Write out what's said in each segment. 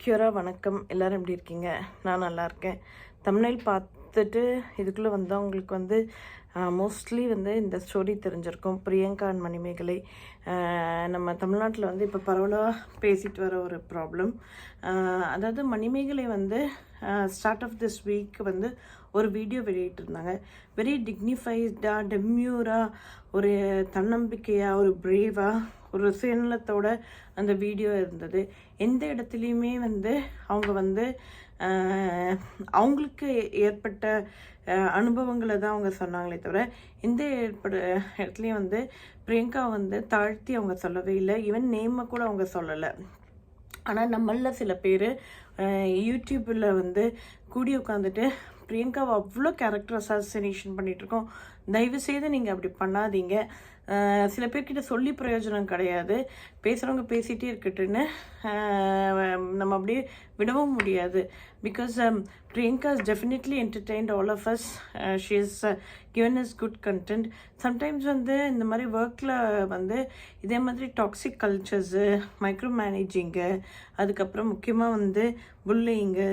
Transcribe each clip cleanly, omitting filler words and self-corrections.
Cura வணக்கம். எல்லோரும் எப்படி இருக்கீங்க? நான் நல்லா இருக்கேன். தம்ப்நெயில் பார்த்துட்டு இதுக்குள்ளே வந்தவங்களுக்கு வந்து மோஸ்ட்லி வந்து இந்த ஸ்டோரி தெரிஞ்சிருக்கும். பிரியங்கா அண்ட் மணிமேகலை நம்ம தமிழ்நாட்டில் வந்து இப்போ பரவலாக பேசிட்டு வர ஒரு ப்ராப்ளம். அதாவது மணிமேகலை வந்து ஸ்டார்ட் ஆஃப் திஸ் வீக் வந்து ஒரு வீடியோ வெளியிட்டிருந்தாங்க. வெரி டிக்னிஃபைடாக, டெம்யூராக, ஒரு தன்னம்பிக்கையாக, ஒரு பிரேவாக, ஒரு சுயநலத்தோட அந்த வீடியோ இருந்தது. எந்த இடத்துலையுமே வந்து அவங்க வந்து அவங்களுக்கு ஏற்பட்ட அனுபவங்களை தான் அவங்க சொன்னாங்களே தவிர எந்த இடத்துலையும் வந்து பிரியங்கா வந்து தாழ்த்தி அவங்க சொல்லவே இல்லை. ஈவன் நேமை கூட அவங்க சொல்லலை. ஆனால் நம்மளில் சில பேர் யூடியூப்பில் வந்து கூடி உட்காந்துட்டு பிரியங்காவை அவ்வளோ கேரக்டர் அசாசினேஷன் பண்ணிகிட்ருக்கோம், தயவுசெய்து நீங்கள் அப்படி பண்ணாதீங்க, சில பேர்கிட்ட சொல்லி பிரயோஜனம் கிடையாது, பேசுகிறவங்க பேசிகிட்டே இருக்கட்டுன்னு நம்ம அப்படியே விடவும் முடியாது. Because Priyanka is definitely entertained all of us. She is given is good content. Sometimes வந்து இந்த மாதிரி ஒர்க்கில் வந்து இதே மாதிரி டாக்ஸிக் கல்ச்சர்ஸு, மைக்ரோ மேனேஜிங்கு, அதுக்கப்புறம் முக்கியமாக வந்து புல்லிங்கு,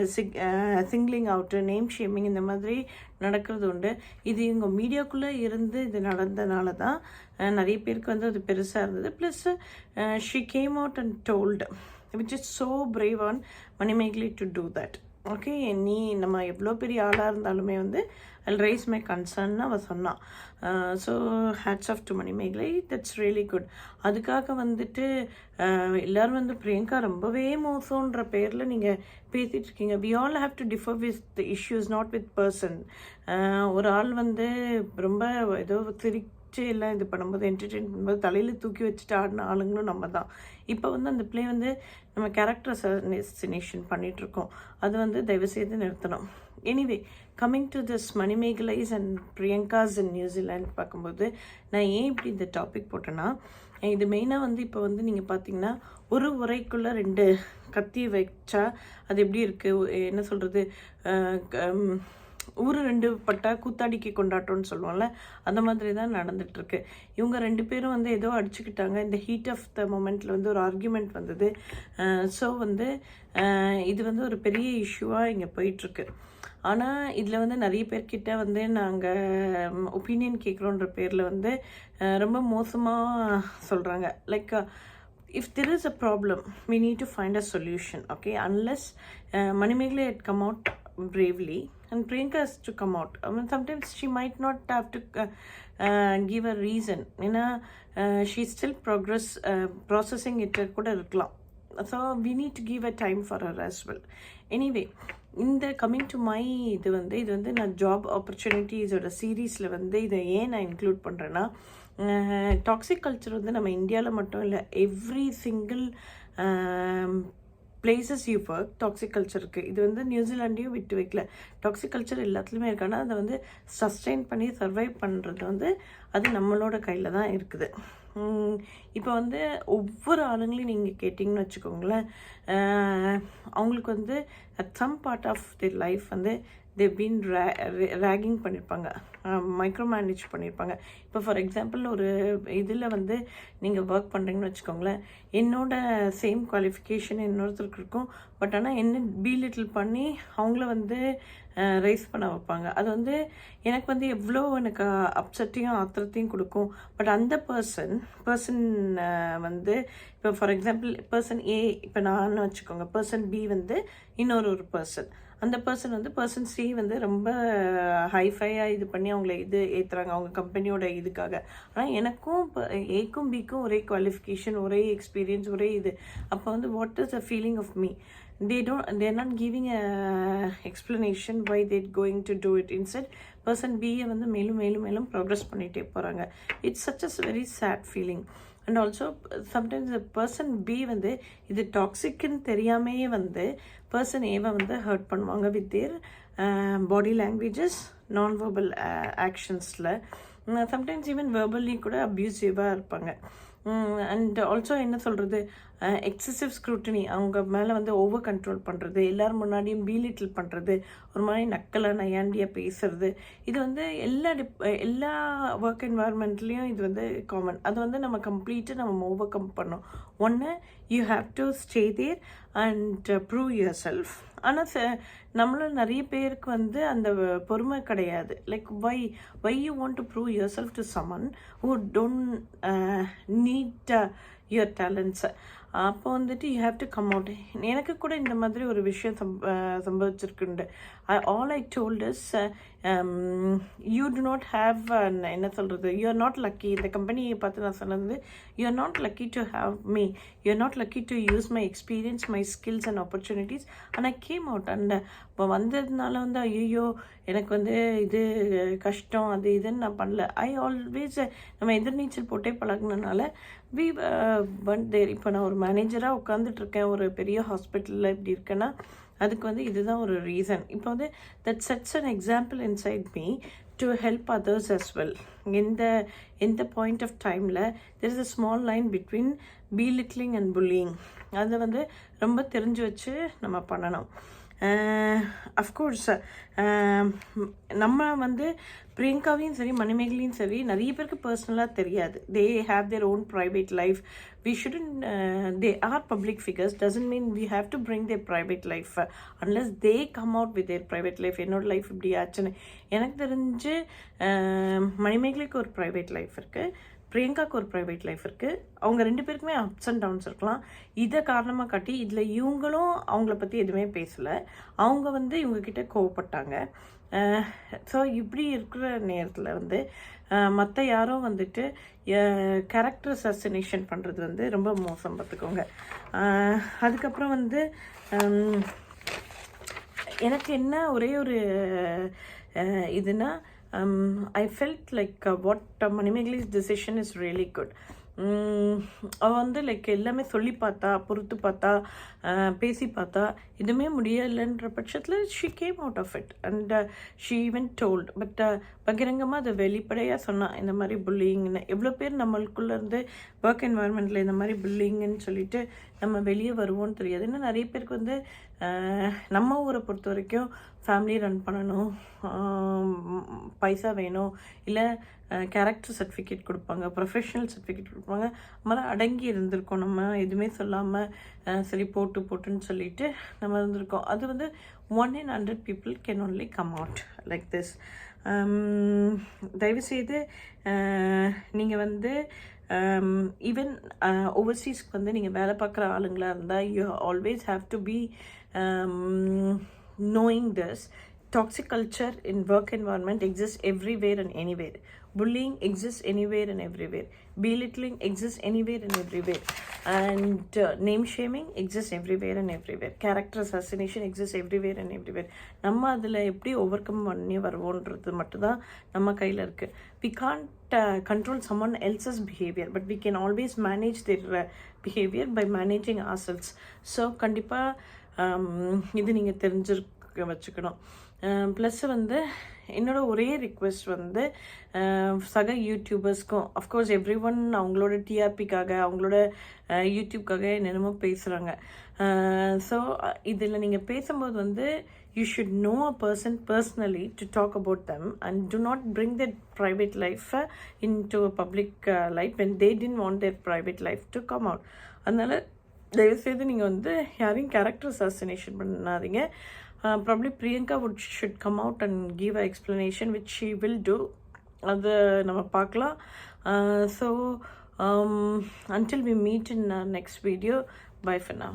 சிங்கிளிங் அவுட்டு, நேம் ஷேமிங் இந்த மாதிரி நடக்கிறது உண்டு. இது இவங்க மீடியாக்குள்ளே இருந்து இது நடந்தனால தான் நிறைய பேருக்கு வந்து அது பெருசாக இருந்தது. Plus she came out and told, which is so brave on Manimegalai to do that. Okay, நீ நம்ம எவ்வளோ பெரிய ஆளாக இருந்தாலுமே வந்து I'll raise my concern அவள் சொன்னான். So hats off to Manimegalai, that's really good. அதுக்காக வந்துட்டு எல்லோரும் வந்து பிரியங்கா ரொம்பவே மோசம்ன்ற பேரில் நீங்கள் பேசிகிட்டு இருக்கீங்க. We all have to differ with the issues, not with person. ஒரு ஆள் வந்து ரொம்ப ஏதோ எல்லாம் இது பண்ணும்போது, என்டர்டெயின் பண்ணும்போது தலையில் தூக்கி வச்சுட்டு ஆடின ஆளுங்களும் நம்ம தான். இப்போ வந்து அந்த பிளே வந்து நம்ம கேரக்டர் அசாசினேஷன் பண்ணிகிட்ருக்கோம். அது வந்து தயவுசெய்து நிறுத்தணும். Anyway, coming to this Manimekalai's and Priyanka's in New Zealand பார்க்கும்போது நான் ஏன் இப்படி இந்த டாபிக் போட்டேன்னா, இது மெயினாக வந்து இப்போ வந்து நீங்கள் பார்த்தீங்கன்னா ஒரு உரைக்குள்ளே 2 கத்தி வச்சா அது எப்படி இருக்குது, என்ன சொல்கிறது, ஊர் 2 பட்டா கூத்தாடிக்கு கொண்டாட்டம்னு சொல்லுவோம்ல, அந்த மாதிரி தான் நடந்துகிட்ருக்கு. இவங்க 2 பேரும் வந்து ஏதோ அடிச்சுக்கிட்டாங்க. இந்த ஹீட் ஆஃப் த மொமெண்ட்டில் வந்து ஒரு ஆர்கியூமெண்ட் வந்தது. ஸோ வந்து இது வந்து ஒரு பெரிய இஷ்யூவாக இங்கே போயிட்டுருக்கு. ஆனால் இதில் வந்து நிறைய பேர்கிட்ட வந்து நாங்கள் ஒப்பீனியன் கேட்குறோன்ற பேரில் வந்து ரொம்ப மோசமாக சொல்கிறாங்க. Like, if there is a problem, we need to find a solution, okay? Unless Manimegalai had come out bravely and Priyanka has to come out. I mean, sometimes she might not have to give a reason. You know, she's still processing it கூட இருக்கலாம். So we need to give a time for her as well. Anyway, இந்த coming to my இது வந்து நான் job ஆப்பர்ச்சுனிட்டிஸோட சீரீஸில் வந்து இதை ஏன் நான் இன்க்ளூட் பண்ணுறேன்னா, டாக்ஸிக் கல்ச்சர் வந்து நம்ம இந்தியாவில் மட்டும் இல்லை, every single places you work toxic culture இருக்குது. இது வந்து நியூசிலாண்டையும் விட்டு வைக்கல, டாக்ஸிக் கல்ச்சர் எல்லாத்துலேயுமே இருக்கானா அதை வந்து சஸ்டெயின் பண்ணி சர்வைவ் பண்ணுறது வந்து அது நம்மளோட கையில் தான் இருக்குது. இப்போ வந்து ஒவ்வொரு ஆளுங்களையும் நீங்கள் கேட்டிங்கன்னு வச்சுக்கோங்களேன், அவங்களுக்கு வந்து at some part of their life வந்து தேவ் பீன் ரேகிங் பண்ணியிருப்பாங்க, மைக்ரோ மேனேஜ் பண்ணியிருப்பாங்க. இப்போ ஃபார் எக்ஸாம்பிள் ஒரு இதில் வந்து நீங்கள் ஒர்க் பண்ணுறீங்கன்னு வச்சுக்கோங்களேன், என்னோட சேம் குவாலிஃபிகேஷன் இன்னொருத்தருக்கு இருக்கும், பட் ஆனால் என்ன லிட்டில் பண்ணி அவங்கள வந்து ரைஸ் பண்ண வைப்பாங்க. அது வந்து எனக்கு வந்து எவ்வளோ எனக்கு அப்செட்டையும் ஆத்திரத்தையும் கொடுக்கும். பட் அந்த பர்சன் வந்து இப்போ ஃபார் எக்ஸாம்பிள் பர்சன் ஏ, இப்போ நான் வச்சுக்கோங்க, பர்சன் பி வந்து இன்னொரு பர்சன், அந்த பர்சன் வந்து பர்சன் சி வந்து ரொம்ப ஹைஃபையாக இது பண்ணி அவங்கள இது ஏற்றுறாங்க அவங்க கம்பெனியோட இதுக்காக. ஆனால் எனக்கும் ஏக்கும் பிக்கும் ஒரே குவாலிஃபிகேஷன், ஒரே எக்ஸ்பீரியன்ஸ், ஒரே இது. அப்போ வந்து what is a feeling of me? they're not giving a explanation why they're going to do it. Instead person பியை வந்து மேலும் மேலும் மேலும் ப்ரோக்ரஸ் பண்ணிகிட்டே போகிறாங்க. It's such a very sad feeling. And also sometimes person B வந்து இது டாக்ஸிக்குன்னு தெரியாமையே வந்து பர்சன் ஏவை வந்து ஹர்ட் பண்ணுவாங்க வித் தேர் பாடி லாங்குவேஜஸ், நான் வெர்பல் ஆக்ஷன்ஸில். சம்டைம்ஸ் ஈவன் வெர்பல்லி கூட அப்யூசிவாக இருப்பாங்க. அண்ட் ஆல்சோ என்ன சொல்கிறது, எக்ஸசிவ் ஸ்க்ரூட்டனி, அவங்க மேலே வந்து ஓவர் கண்ட்ரோல் பண்ணுறது, எல்லோரும் முன்னாடியும் பீலிட்டில் பண்ணுறது, ஒரு மாதிரி நக்கலாக நையாண்டியாக பேசுறது, இது வந்து எல்லா ஒர்க் என்வாயர்மெண்ட்லேயும் இது வந்து காமன். அது வந்து நம்ம கம்ப்ளீட்டாக நம்ம ஓவர் கம் பண்ணோம். ஒன்று, you have to stay there and prove your self. ஆனால் நம்மள நிறைய பேருக்கு வந்து அந்த பொறுமை கிடையாது. Like why you want to prove your self to someone who don't need your டேலண்ட்ஸை. அப்போ வந்துட்டு you have to come out. எனக்கு கூட இந்த மாதிரி ஒரு விஷயம் சம்பவிச்சிருக்குண்டு. All I told is you to not have, என்ன சொல்கிறது, யூ ஆர் நாட் லக்கி. இந்த கம்பெனியை பார்த்து நான் சொன்னது, you are not lucky to have me, you are not lucky to use my experience, my skills and opportunities. And I came out. And இப்போ வந்ததுனால வந்து ஐயோ எனக்கு வந்து இது கஷ்டம் அது இதுன்னு நான் பண்ணல. ஐ ஆல்வேஸ் நம்ம எதிர்நீச்சல் போட்டே பழகினால வி ஒன் தேர். இப்போ நான் ஒரு மேனேஜராக உட்காந்துட்ருக்கேன் ஒரு பெரிய ஹாஸ்பிட்டலில் இப்படி இருக்கேன்னா அதுக்கு வந்து இதுதான் ஒரு ரீசன். இப்போ வந்து that sets an example inside me to help others as well. எந்த பாயிண்ட் ஆஃப் டைமில் there is a small line between belittling and bullying. அதை வந்து ரொம்ப தெரிஞ்சு வச்சு நம்ம பண்ணணும். அஃப்கோர்ஸ் நம்ம வந்து பிரியங்காவையும் சரி மணிமேகலையும் சரி நிறைய பேருக்கு பர்சனலாக தெரியாது. They have their own private life. We shouldn't, they are public figures, doesn't mean we have to bring their private life unless they come out with their private life. என்னோட லைஃப் இப்படி ஆச்சுன்னு எனக்கு தெரிஞ்சு மணிமேகலைக்கு ஒரு ப்ரைவேட் லைஃப் இருக்குது, பிரியங்காவுக்கு ஒரு private life இருக்குது. அவங்க ரெண்டு பேருக்குமே அப்ஸ் அண்ட் டவுன்ஸ் இருக்கலாம். இதை காரணமாக காட்டி இதில் இவங்களும் அவங்கள பற்றி எதுவுமே பேசலை. அவங்க வந்து இவங்கக்கிட்ட கோவப்பட்டாங்க. ஸோ இப்படி இருக்கிற நேரத்தில் வந்து மற்ற யாரும் வந்துட்டு கேரக்டர் அசாசினேஷன் பண்ணுறது வந்து ரொம்ப மோசம் பார்த்துக்கோங்க. அதுக்கப்புறம் வந்து எனக்கு என்ன ஒரே ஒரு இதுனா, I felt like what Manimegali's decision is really good. அவள் வந்து லைக் எல்லாமே சொல்லி பார்த்தா, பொறுத்து பார்த்தா, பேசி பார்த்தா, எதுவுமே முடியலைன்ற பட்சத்தில் she came out of it and she even told. But பகிரங்கமாக அதை வெளிப்படையாக சொன்னான், இந்த மாதிரி புல்லிங்னு. எவ்வளோ பேர் நம்மளுக்குள்ளேருந்து ஒர்க் என்வாயர்மெண்ட்டில் இந்த மாதிரி புல்லிங்குன்னு சொல்லிட்டு நம்ம வெளியே வருவோம்னு தெரியாது. இன்னும் நிறைய பேருக்கு வந்து நம்ம ஊரை பொறுத்த வரைக்கும் ஃபேமிலி ரன் பண்ணணும், பைசா வேணும், இல்லை கேரக்டர் சர்டிஃபிகேட் கொடுப்பாங்க, ப்ரொஃபஷனல் சர்டிஃபிகேட் கொடுப்பாங்க. நம்மளால அடங்கி இருந்திருக்கோம், நம்ம எதுவுமே சொல்லாமல் சரி போட்டுன்னு சொல்லிட்டு நம்ம இருந்திருக்கோம். அது வந்து 1 in 100 people can only come out like this. தயவுசெய்து நீங்கள் வந்து ஈவன் ஓவர்சீஸ்க்கு வந்து நீங்கள் வேலை பார்க்குற ஆளுங்களாக இருந்தால் you always have to be knowing this. Toxic culture in work environment exists everywhere and anywhere. Bullying exists anywhere and everywhere. Belittling exists anywhere and everywhere. And name shaming exists everywhere and everywhere. Character assassination exists everywhere and everywhere. நம்ம அதில் எப்படி over come பண்ணி வருவோன்றது மட்டும்தான் நம்ம கையில் இருக்குது. We can't control someone else's behavior, but we can always manage their behavior by managing ourselves. So கண்டிப்பாக இது நீங்கள் தெரிஞ்சிருக்க வச்சுக்கணும். ப்ளஸ் வந்து என்னோட ஒரே ரிக்வெஸ்ட் வந்து சக யூடியூபர்ஸ்க்கும், அஃப்கோர்ஸ் எவ்ரி ஒன் அவங்களோட டிஆர்பிக்காக அவங்களோட யூடியூப்காக என்னென்னமோ பேசுகிறாங்க. ஸோ இதில் நீங்கள் பேசும்போது வந்து you should know a person personally to talk about them and do not bring their private life into a public light when they didn't want their private life to come out. அதனால் தயவுசெய்து நீங்கள் வந்து யாரையும் character assassination பண்ணாதீங்க. Probably Priyanka should come out and give an explanation, which she will do. அது நம்ம பார்க்கலாம். So until we meet in our next video, bye for now.